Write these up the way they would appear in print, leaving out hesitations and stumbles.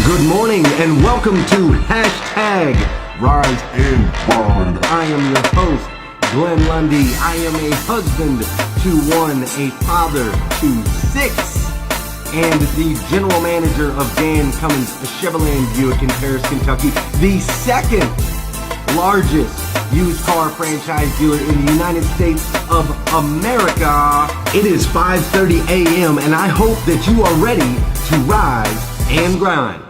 Good morning and welcome to Hashtag Rise and Grind. I am your host, Glenn Lundy. I am a husband to one, a father to six, and the general manager of Dan Cummins Chevrolet Buick in Paris, Kentucky, the second largest used car franchise dealer in the United States of America. It is 5:30 a.m. and I hope that you are ready to rise and grind.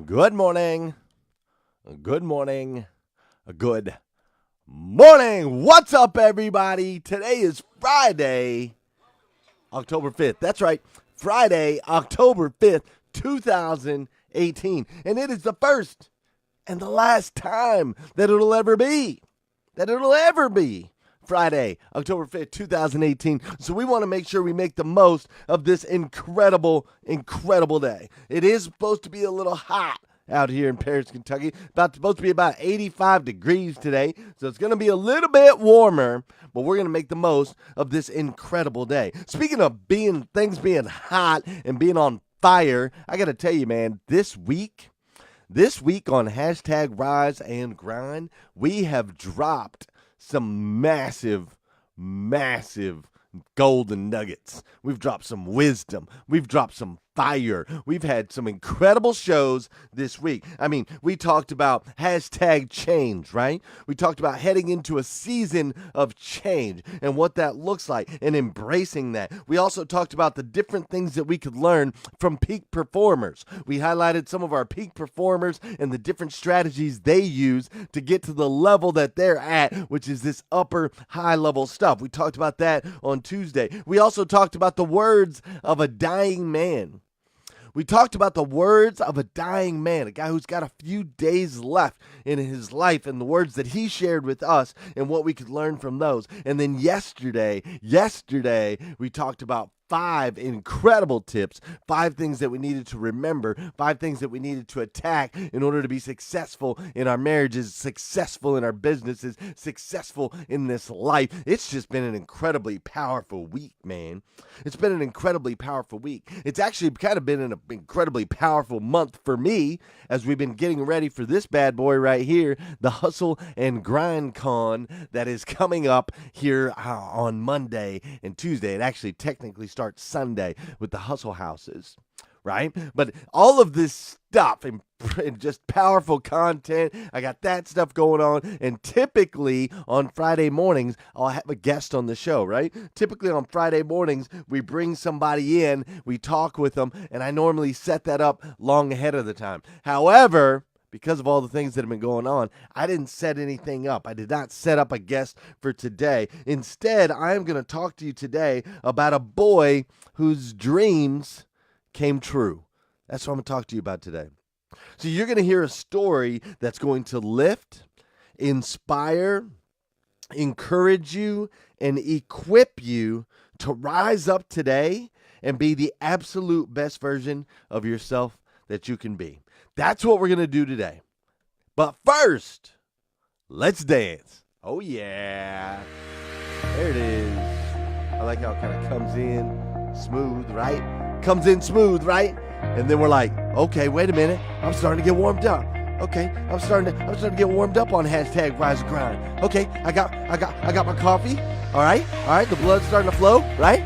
Good morning. Good morning. Good morning. What's up, everybody? Today is Friday, October 5th. That's right. Friday, October 5th, 2018. And it is the first and the last time that it'll ever be. Friday, October 5th, 2018. So we want to make sure we make the most of this incredible day. It is supposed to be a little hot out here in Paris, Kentucky. Supposed to be about 85 degrees today. So it's going to be a little bit warmer, but we're going to make the most of this incredible day. Speaking of things being hot and being on fire, I got to tell you, man, this week on Hashtag Rise and Grind, we have dropped some massive golden nuggets. We've dropped some wisdom. We've dropped some fire. We've had some incredible shows this week. I mean, we talked about hashtag change, right? We talked about heading into a season of change and what that looks like and embracing that. We also talked about the different things that we could learn from peak performers. We highlighted some of our peak performers and the different strategies they use to get to the level that they're at, which is this upper high level stuff. We talked about that on Tuesday. We also talked about the words of a dying man. We talked about the words of a dying man, a guy who's got a few days left in his life, and the words that he shared with us and what we could learn from those. And then yesterday, we talked about 5 incredible tips, 5 things that we needed to remember, 5 things that we needed to attack in order to be successful in our marriages, successful in our businesses, successful in this life. It's just been an incredibly powerful week, man. It's been an incredibly powerful week. It's actually kind of been an incredibly powerful month for me as we've been getting ready for this bad boy right here, the Hustle and Grind Con that is coming up here on Monday and Tuesday. It actually technically starts Sunday with the Hustle Houses, right? But all of this stuff and just powerful content, I got that stuff going on. And typically on Friday mornings, I'll have a guest on the show, right? Typically on Friday mornings, we bring somebody in, we talk with them, and I normally set that up long ahead of the time. However, because of all the things that have been going on, I didn't set anything up. I did not set up a guest for today. Instead, I am going to talk to you today about a boy whose dreams came true. That's what I'm going to talk to you about today. So you're going to hear a story that's going to lift, inspire, encourage you, and equip you to rise up today and be the absolute best version of yourself that you can be. That's what we're going to do today. But first, let's dance. Oh, yeah. There it is. I like how it kind of comes in smooth, right? Comes in smooth, right? And then we're like, okay, wait a minute. I'm starting to get warmed up. Okay, I'm starting to get warmed up on hashtag Rise and Grind. Okay, I got my coffee. All right. The blood's starting to flow, right?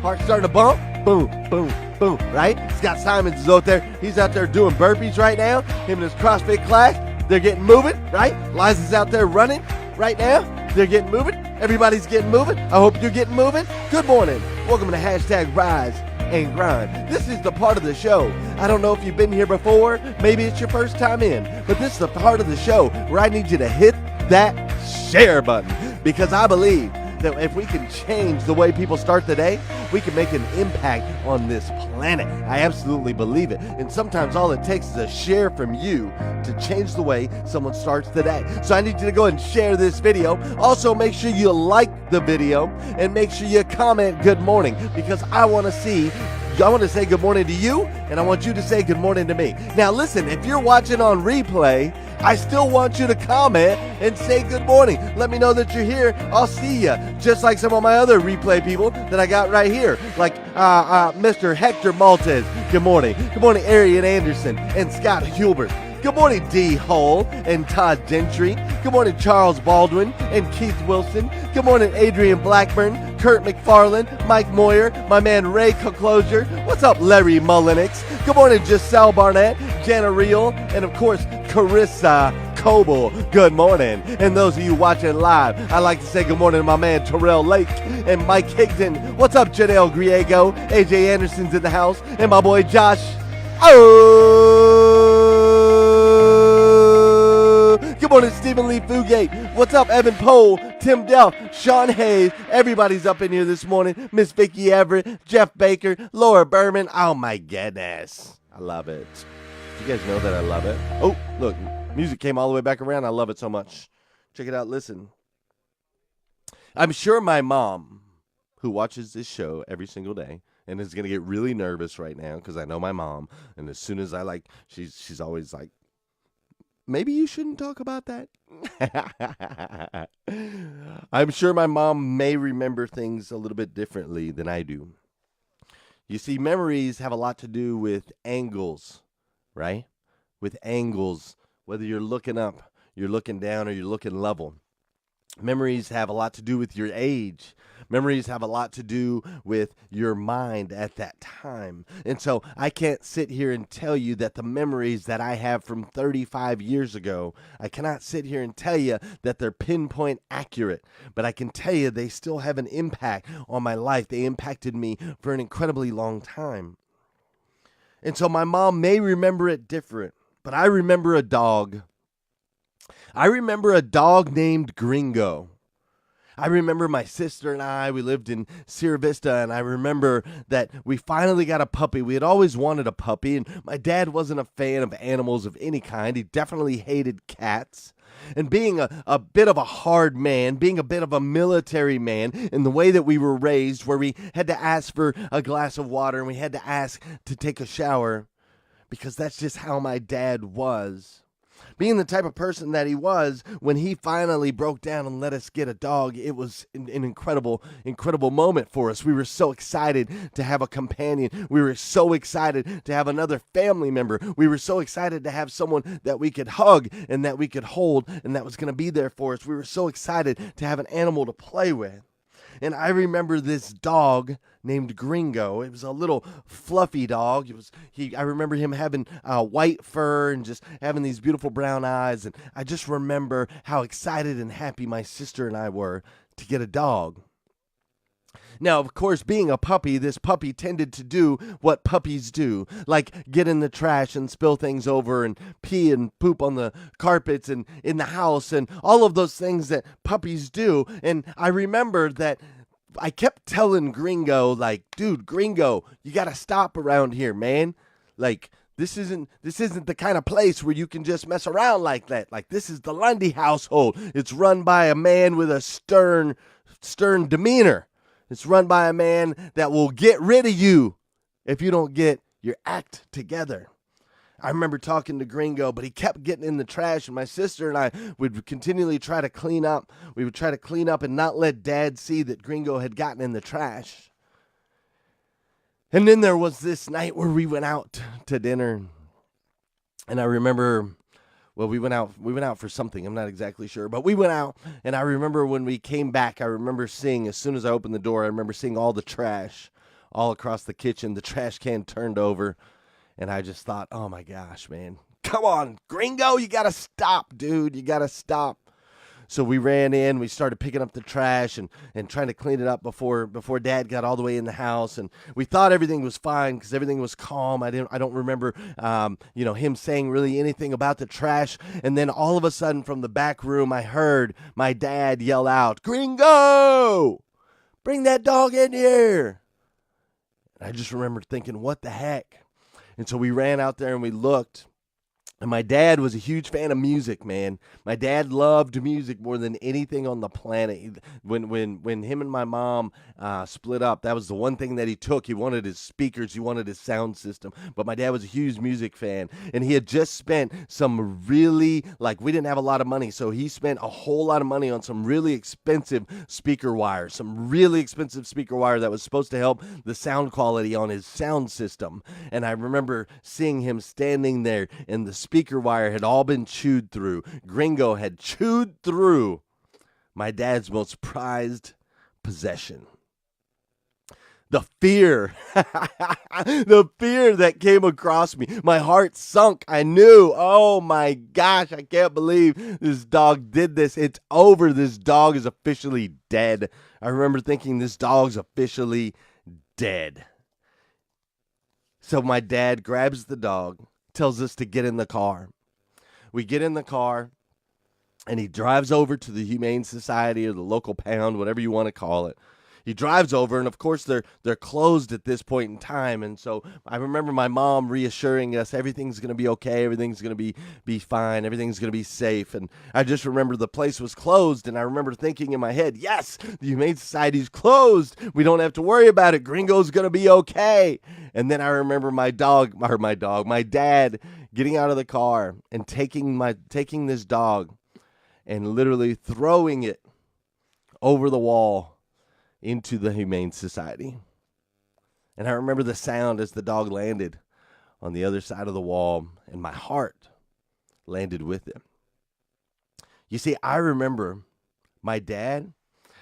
Heart's starting to bump. Boom, boom, boom, right? Scott Simons is out there. He's out there doing burpees right now. Him and his CrossFit class. They're getting moving, right? Liza's out there running right now. They're getting moving. Everybody's getting moving. I hope you're getting moving. Good morning. Welcome to hashtag Rise and Grind. This is the part of the show. I don't know if you've been here before. Maybe it's your first time in. But this is the part of the show where I need you to hit that share button. Because I believe that if we can change the way people start the day, we can make an impact on this planet. I absolutely believe it. And sometimes all it takes is a share from you to change the way someone starts the day. So I need you to go and share this video. Also, make sure you like the video and make sure you comment good morning, because I want to say good morning to you, and I want you to say good morning to me. Now listen, if you're watching on replay, I still want you to comment and say good morning. Let me know that you're here. I'll see you. Just like some of my other replay people that I got right here, like Mr. Hector Maltez. Good morning. Good morning, Arian Anderson and Scott Hulbert. Good morning, D. Hull and Todd Gentry. Good morning, Charles Baldwin and Keith Wilson. Good morning, Adrian Blackburn, Kurt McFarland, Mike Moyer, my man Ray Closure. What's up, Larry Mullenix? Good morning, Giselle Barnett, Jana Reel, and of course, Carissa Coble. Good morning. And those of you watching live, I'd like to say good morning to my man Terrell Lake and Mike Higdon. What's up, Janelle Griego? AJ Anderson's in the house, and my boy Josh. Good morning, Stephen Lee Fugate. What's up, Evan Pohl, Tim Delph, Sean Hayes. Everybody's up in here this morning. Miss Vicki Everett, Jeff Baker, Laura Berman. Oh, my goodness. I love it. You guys know that I love it. Oh, look, music came all the way back around. I love it so much. Check it out. Listen. I'm sure my mom, who watches this show every single day, and is going to get really nervous right now because I know my mom. And as soon as she's always like, maybe you shouldn't talk about that. I'm sure my mom may remember things a little bit differently than I do. You see, memories have a lot to do with angles, right? With angles, whether you're looking up, you're looking down, or you're looking level. Memories have a lot to do with your age. Memories have a lot to do with your mind at that time. And so I can't sit here and tell you that the memories that I have from 35 years ago, I cannot sit here and tell you that they're pinpoint accurate. But I can tell you they still have an impact on my life. They impacted me for an incredibly long time. And so my mom may remember it different, but I remember a dog. I remember a dog named Gringo. I remember my sister and I, we lived in Sierra Vista, and I remember that we finally got a puppy. We had always wanted a puppy, and my dad wasn't a fan of animals of any kind. He definitely hated cats. And being a bit of a hard man, being a bit of a military man in the way that we were raised, where we had to ask for a glass of water and we had to ask to take a shower, because that's just how my dad was. Being the type of person that he was, when he finally broke down and let us get a dog, it was an incredible, incredible moment for us. We were so excited to have a companion. We were so excited to have another family member. We were so excited to have someone that we could hug and that we could hold and that was going to be there for us. We were so excited to have an animal to play with. And I remember this dog named Gringo. It was a little fluffy dog. I remember him having white fur and just having these beautiful brown eyes. And I just remember how excited and happy my sister and I were to get a dog. Now, of course, being a puppy, this puppy tended to do what puppies do, like get in the trash and spill things over and pee and poop on the carpets and in the house and all of those things that puppies do. And I remember that I kept telling Gringo, like, dude, Gringo, you got to stop around here, man. Like, this isn't the kind of place where you can just mess around like that. Like, this is the Lundy household. It's run by a man with a stern demeanor. It's run by a man that will get rid of you if you don't get your act together. I remember talking to Gringo, but he kept getting in the trash, and my sister and I would continually try to clean up. We would try to clean up and not let Dad see that Gringo had gotten in the trash. And then there was this night where we went out to dinner, and I remember... Well, we went out for something. I'm not exactly sure, but we went out, and I remember when we came back, I remember seeing, as soon as I opened the door, I remember seeing all the trash all across the kitchen, the trash can turned over, and I just thought, oh my gosh, man, come on, Gringo, you got to stop, dude, you got to stop. So we ran in, we started picking up the trash and trying to clean it up before Dad got all the way in the house. And we thought everything was fine because everything was calm. I don't remember, him saying really anything about the trash. And then all of a sudden from the back room, I heard my dad yell out, "Gringo, bring that dog in here." And I just remember thinking, what the heck? And so we ran out there and we looked. And my dad was a huge fan of music, man. My dad loved music more than anything on the planet. When him and my mom split up, that was the one thing that he took. He wanted his speakers, he wanted his sound system. But my dad was a huge music fan, and he had just spent some really, like, we didn't have a lot of money, so he spent a whole lot of money on some really expensive speaker wire, that was supposed to help the sound quality on his sound system. And I remember seeing him standing there, and the speaker wire had all been chewed through. Gringo had chewed through my dad's most prized possession. The fear, the fear that came across me. My heart sunk. I knew, oh my gosh, I can't believe this dog did this. It's over. This dog is officially dead. I remember thinking this dog's officially dead. So my dad grabs the dog, tells us to get in the car. We get in the car, and he drives over to the Humane Society or the local pound, whatever you want to call it. He drives over, and of course they're closed at this point in time. And so I remember my mom reassuring us everything's going to be okay, everything's going to be fine, everything's going to be safe. And I just remember the place was closed, and I remember thinking in my head, yes, the Humane Society's closed. We don't have to worry about it. Gringo's going to be okay. And then I remember my dad getting out of the car and taking this dog and literally throwing it over the wall into the Humane Society. And I remember the sound as the dog landed on the other side of the wall, and my heart landed with it. You see, I remember my dad.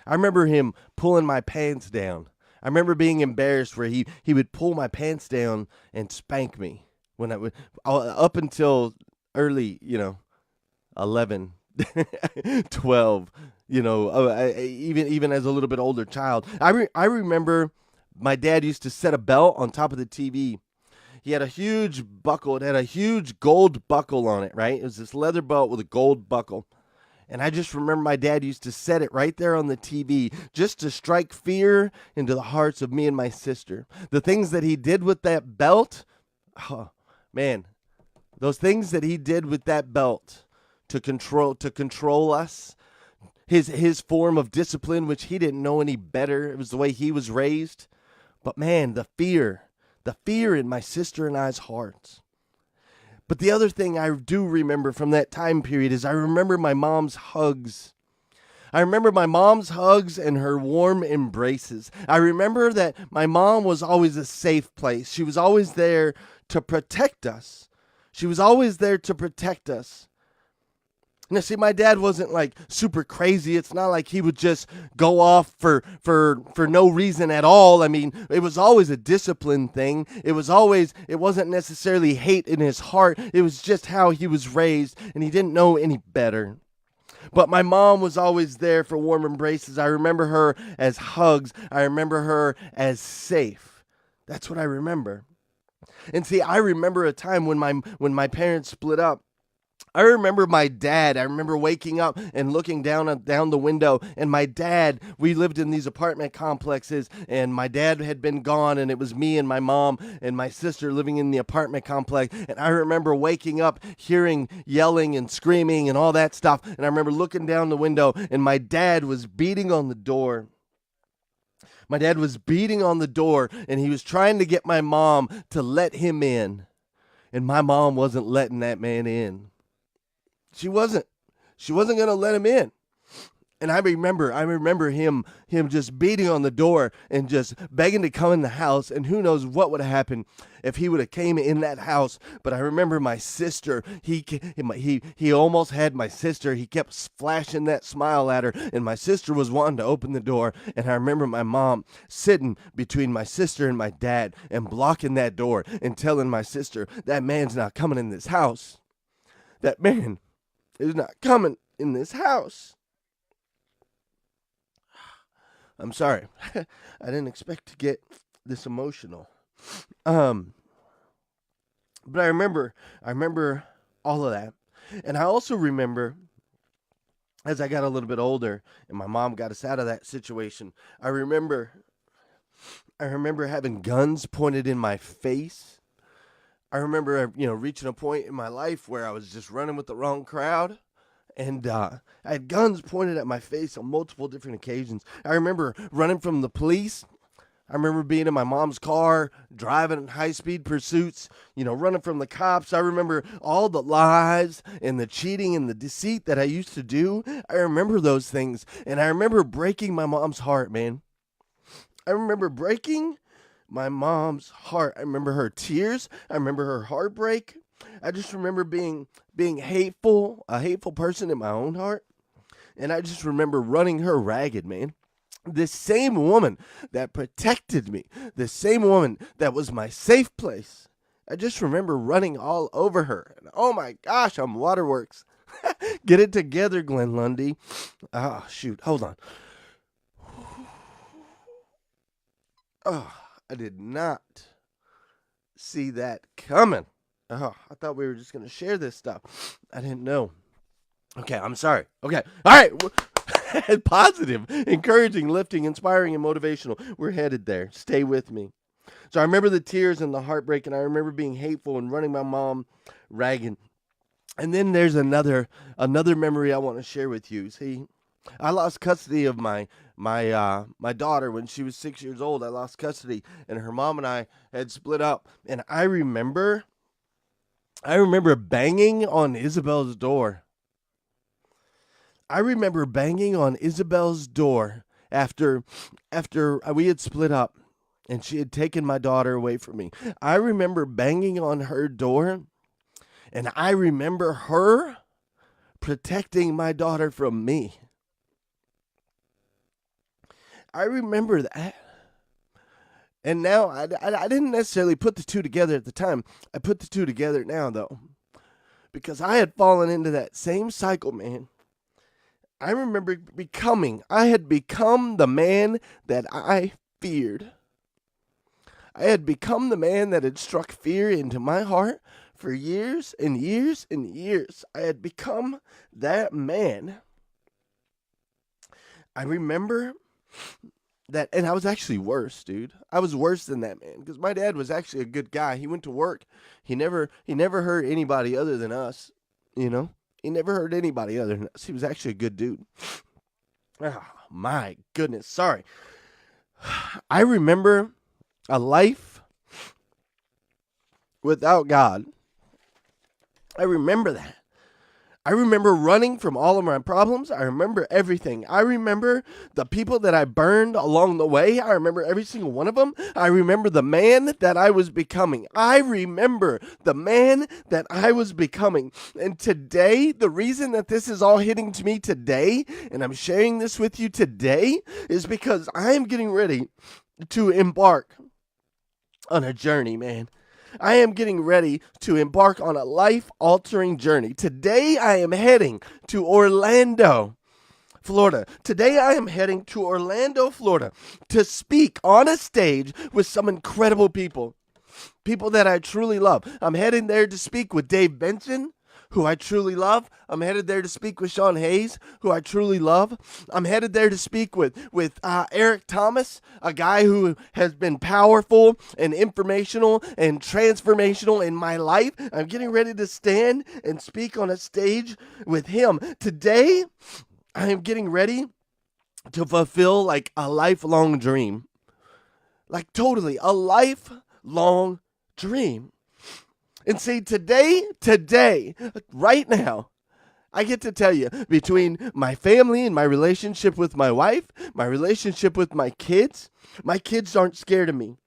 I remember him pulling my pants down. I remember being embarrassed where he would pull my pants down and spank me when I would, up until early, 11, 12, even as a little bit older child. I remember my dad used to set a belt on top of the TV. He had a huge buckle. It had a huge gold buckle on it, right? It was this leather belt with a gold buckle. And I just remember my dad used to set it right there on the TV just to strike fear into the hearts of me and my sister. The things that he did with that belt, oh, man, those things that he did with that belt to control us, his form of discipline, which he didn't know any better. It was the way he was raised. But man, the fear in my sister and I's hearts. But the other thing I do remember from that time period is I remember my mom's hugs. I remember my mom's hugs and her warm embraces. I remember that my mom was always a safe place. She was always there to protect us. She was always there to protect us. Now, see, my dad wasn't like super crazy. It's not like he would just go off for no reason at all. I mean, it was always a discipline thing. It wasn't necessarily hate in his heart. It was just how he was raised, and he didn't know any better. But my mom was always there for warm embraces. I remember her as hugs. I remember her as safe. That's what I remember. And see, I remember a time when my parents split up. I remember my dad. I remember waking up and looking down the window, and my dad, we lived in these apartment complexes, and my dad had been gone, and it was me and my mom and my sister living in the apartment complex. And I remember waking up, hearing yelling and screaming and all that stuff. And I remember looking down the window, and my dad was beating on the door. My dad was beating on the door, and he was trying to get my mom to let him in. And my mom wasn't letting that man in. She wasn't going to let him in. And I remember him just beating on the door and just begging to come in the house. And who knows what would have happened if he would have came in that house. But I remember my sister, he almost had my sister. He kept flashing that smile at her, and my sister was wanting to open the door. And I remember my mom sitting between my sister and my dad and blocking that door and telling my sister, that man's not coming in this house. That man is not coming in this house. I'm sorry. I didn't expect to get this emotional. But I remember all of that. And I also remember, as I got a little bit older and my mom got us out of that situation, I remember having guns pointed in my face. I remember, reaching a point in my life where I was just running with the wrong crowd. And I had guns pointed at my face on multiple different occasions. I remember running from the police. I remember being in my mom's car, driving in high-speed pursuits, running from the cops. I remember all the lies and the cheating and the deceit that I used to do. I remember those things. And I remember breaking my mom's heart, man. I remember breaking my mom's heart. I remember her tears. I remember her heartbreak. I just remember being hateful, a hateful person in my own heart. And I just remember running her ragged, man. This same woman that protected me, the same woman that was my safe place. I just remember running all over her. And oh my gosh, I'm waterworks. Get it together, Glenn Lundy. Oh, shoot. Hold on. Oh, I did not see that coming. Oh, I thought we were just going to share this stuff. I didn't know. Okay, I'm sorry. Okay. All right. Positive, encouraging, lifting, inspiring, and motivational. We're headed there. Stay with me. So I remember the tears and the heartbreak, and I remember being hateful and running my mom ragged. And then there's another memory I want to share with you. See, I lost custody of my daughter when she was 6 years old. I lost custody, and her mom and I had split up. And I remember banging on Isabel's door. I remember banging on Isabel's door after we had split up and she had taken my daughter away from me. I remember banging on her door, and I remember her protecting my daughter from me. I remember that. And now I didn't necessarily put the two together at the time. I put the two together now, though, because I had fallen into that same cycle, man. I remember I had become the man that I feared. I had become the man that had struck fear into my heart for years and years and years. I had become that man. I remember that, and I was actually worse, dude. I was worse than that man, because my dad was actually a good guy. He went to work. He never hurt anybody other than us, He never hurt anybody other than us. He was actually a good dude. Oh, my goodness. Sorry. I remember a life without God. I remember that. I remember running from all of my problems. I remember everything. I remember the people that I burned along the way. I remember every single one of them. I remember the man that I was becoming. I remember the man that I was becoming. And today, the reason that this is all hitting to me today, and I'm sharing this with you today, is because I am getting ready to embark on a journey, man. I am getting ready to embark on a life-altering journey. Today, I am heading to Orlando, Florida. Today, I am heading to Orlando, Florida, to speak on a stage with some incredible people that I truly love. I'm heading there to speak with Dave Benson, who I truly love. I'm headed there to speak with Sean Hayes, who I truly love. I'm headed there to speak with Eric Thomas, a guy who has been powerful and informational and transformational in my life. I'm getting ready to stand and speak on a stage with him. Today, I am getting ready to fulfill like a lifelong dream. Like totally a lifelong dream. And see, today, right now, I get to tell you, between my family and my relationship with my wife, my relationship with my kids aren't scared of me.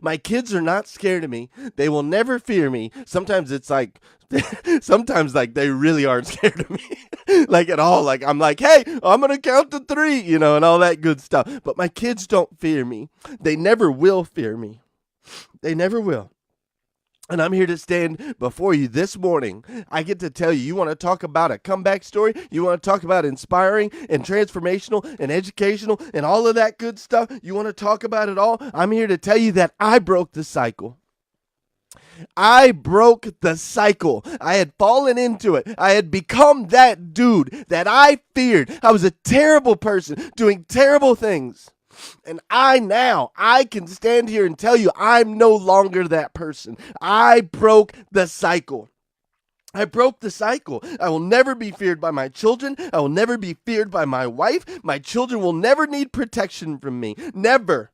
My kids are not scared of me. They will never fear me. Sometimes it's like, they really aren't scared of me. Like at all. Like I'm like, hey, I'm going to count to 3, and all that good stuff. But my kids don't fear me. They never will fear me. They never will. And I'm here to stand before you this morning. I get to tell you, you want to talk about a comeback story? You want to talk about inspiring and transformational and educational and all of that good stuff? You want to talk about it all? I'm here to tell you that I broke the cycle. I broke the cycle. I had fallen into it. I had become that dude that I feared. I was a terrible person doing terrible things. And I can stand here and tell you I'm no longer that person. I broke the cycle. I broke the cycle. I will never be feared by my children. I will never be feared by my wife. My children will never need protection from me. Never.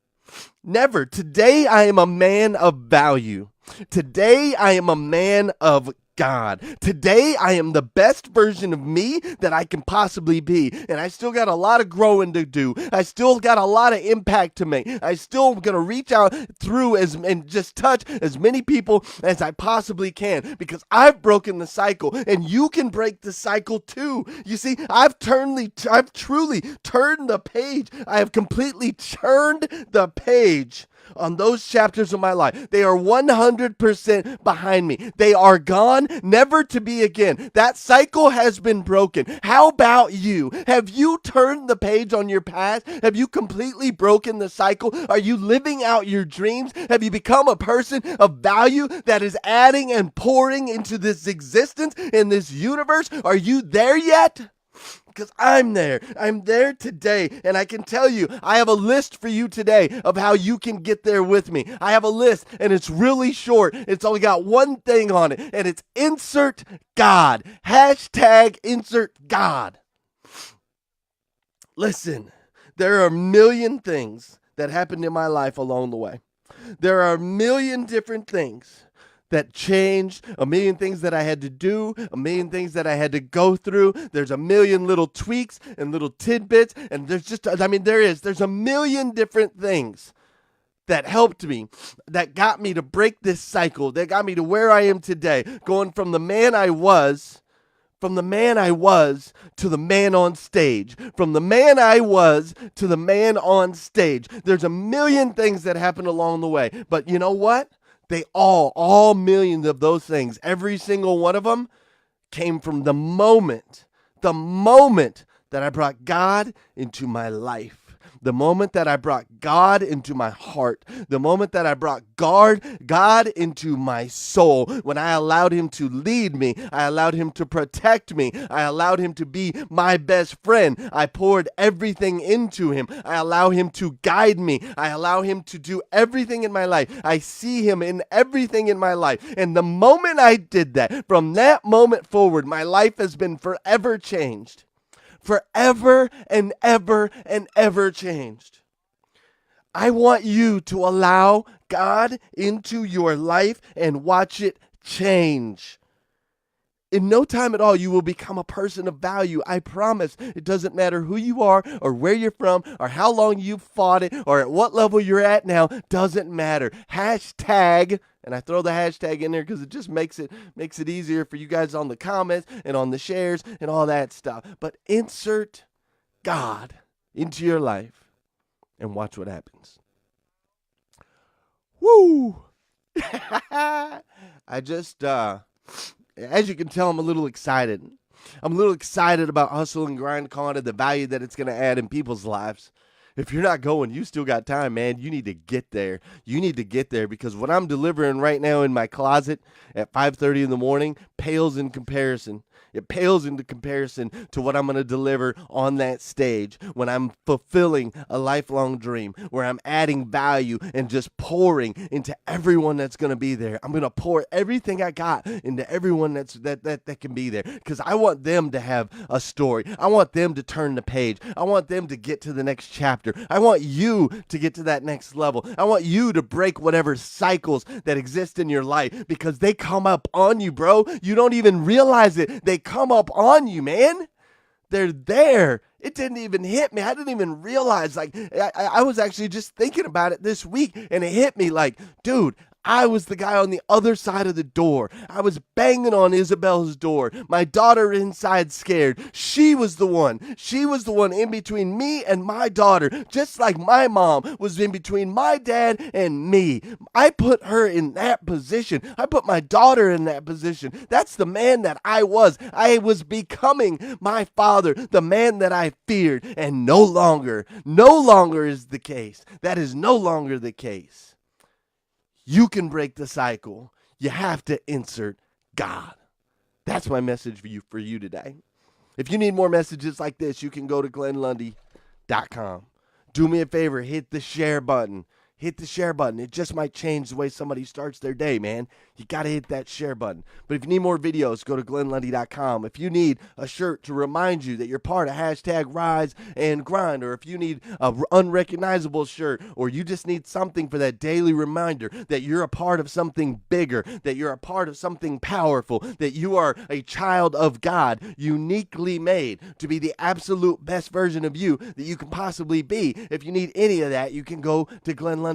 Never. Today I am a man of value. Today I am a man of God. Today I am the best version of me that I can possibly be. And I still got a lot of growing to do. I still got a lot of impact to make. I still going to reach out through and just touch as many people as I possibly can, because I've broken the cycle, and you can break the cycle too. You see, I've truly turned the page. I have completely turned the page on those chapters of my life. They are 100% behind me. They are gone, never to be again. That cycle has been broken. How about you? Have you turned the page on your past? Have you completely broken the cycle? Are you living out your dreams? Have you become a person of value that is adding and pouring into this existence, in this universe? Are you there yet? Because I'm there. I'm there today. And I can tell you, I have a list for you today of how you can get there with me. I have a list, and it's really short. It's only got one thing on it, and it's insert God. Hashtag insert God. Listen, there are a million things that happened in my life along the way. There are a million different things that changed, a million things that I had to do, a million things that I had to go through. There's a million little tweaks and little tidbits, and there's a million different things that helped me, that got me to break this cycle, that got me to where I am today, going from the man I was to the man on stage. From the man I was to the man on stage. There's a million things that happened along the way, but you know what? They all millions of those things, every single one of them came from the moment that I brought God into my life. The moment that I brought God into my heart, the moment that I brought God into my soul, when I allowed him to lead me, I allowed him to protect me, I allowed him to be my best friend, I poured everything into him, I allow him to guide me, I allow him to do everything in my life, I see him in everything in my life, and the moment I did that, from that moment forward, my life has been forever changed. Forever and ever changed. I want you to allow God into your life and watch it change. In no time at all, you will become a person of value. I promise. It doesn't matter who you are or where you're from or how long you've fought it or at what level you're at now. Doesn't matter. Hashtag, and I throw the hashtag in there because it just makes it easier for you guys on the comments and on the shares and all that stuff. But insert God into your life and watch what happens. Woo! As you can tell, I'm a little excited. I'm a little excited about Hustle and Grind Con and the value that it's going to add in people's lives. If you're not going, you still got time, man. You need to get there. You need to get there, because what I'm delivering right now in my closet at 5:30 in the morning pales in comparison. It pales into comparison to what I'm going to deliver on that stage when I'm fulfilling a lifelong dream, where I'm adding value and just pouring into everyone that's going to be there. I'm going to pour everything I got into everyone that can be there, because I want them to have a story. I want them to turn the page. I want them to get to the next chapter. I want you to get to that next level. I want you to break whatever cycles that exist in your life, because they come up on you, bro. You don't even realize it. They come up on you, man. They're there. It didn't even hit me. I didn't even realize. I was actually just thinking about it this week, and it hit me like, dude, I was the guy on the other side of the door. I was banging on Isabel's door. My daughter inside scared. She was the one. She was the one in between me and my daughter, just like my mom was in between my dad and me. I put her in that position. I put my daughter in that position. That's the man that I was. I was becoming my father, the man that I feared, and no longer is the case. That is no longer the case. You can break the cycle. You have to insert God. That's my message for you today. If you need more messages like this, you can go to glenlundy.com. do me a favor, hit the share button. Hit the share button. It just might change the way somebody starts their day, man. You got to hit that share button. But if you need more videos, go to GlennLundy.com. If you need a shirt to remind you that you're part of hashtag Rise and Grind, or if you need an unrecognizable shirt, or you just need something for that daily reminder that you're a part of something bigger, that you're a part of something powerful, that you are a child of God, uniquely made to be the absolute best version of you that you can possibly be. If you need any of that, you can go to GlennLundy.com.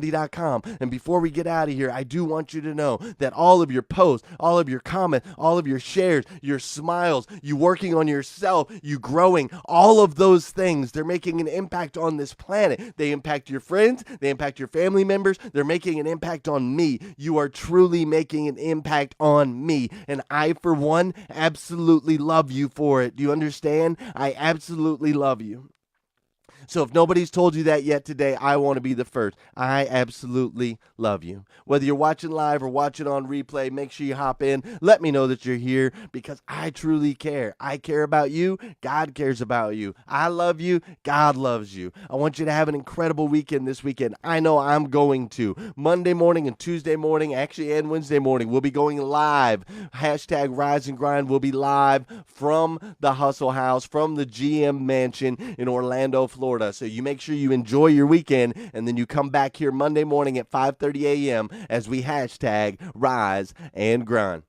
And before we get out of here, I do want you to know that all of your posts, all of your comments, all of your shares, your smiles, you working on yourself, you growing, all of those things, they're making an impact on this planet. They impact your friends, they impact your family members, they're making an impact on me. You are truly making an impact on me. And I, for one, absolutely love you for it. Do you understand? I absolutely love you. So if nobody's told you that yet today, I want to be the first. I absolutely love you. Whether you're watching live or watching on replay, make sure you hop in. Let me know that you're here because I truly care. I care about you. God cares about you. I love you. God loves you. I want you to have an incredible weekend this weekend. I know I'm going to. Monday morning and Tuesday morning, actually, and Wednesday morning, we'll be going live. Hashtag Rise and Grind will be live from the Hustle House, from the GM Mansion in Orlando, Florida. So you make sure you enjoy your weekend, and then you come back here Monday morning at 5:30 a.m. as we hashtag Rise and Grind.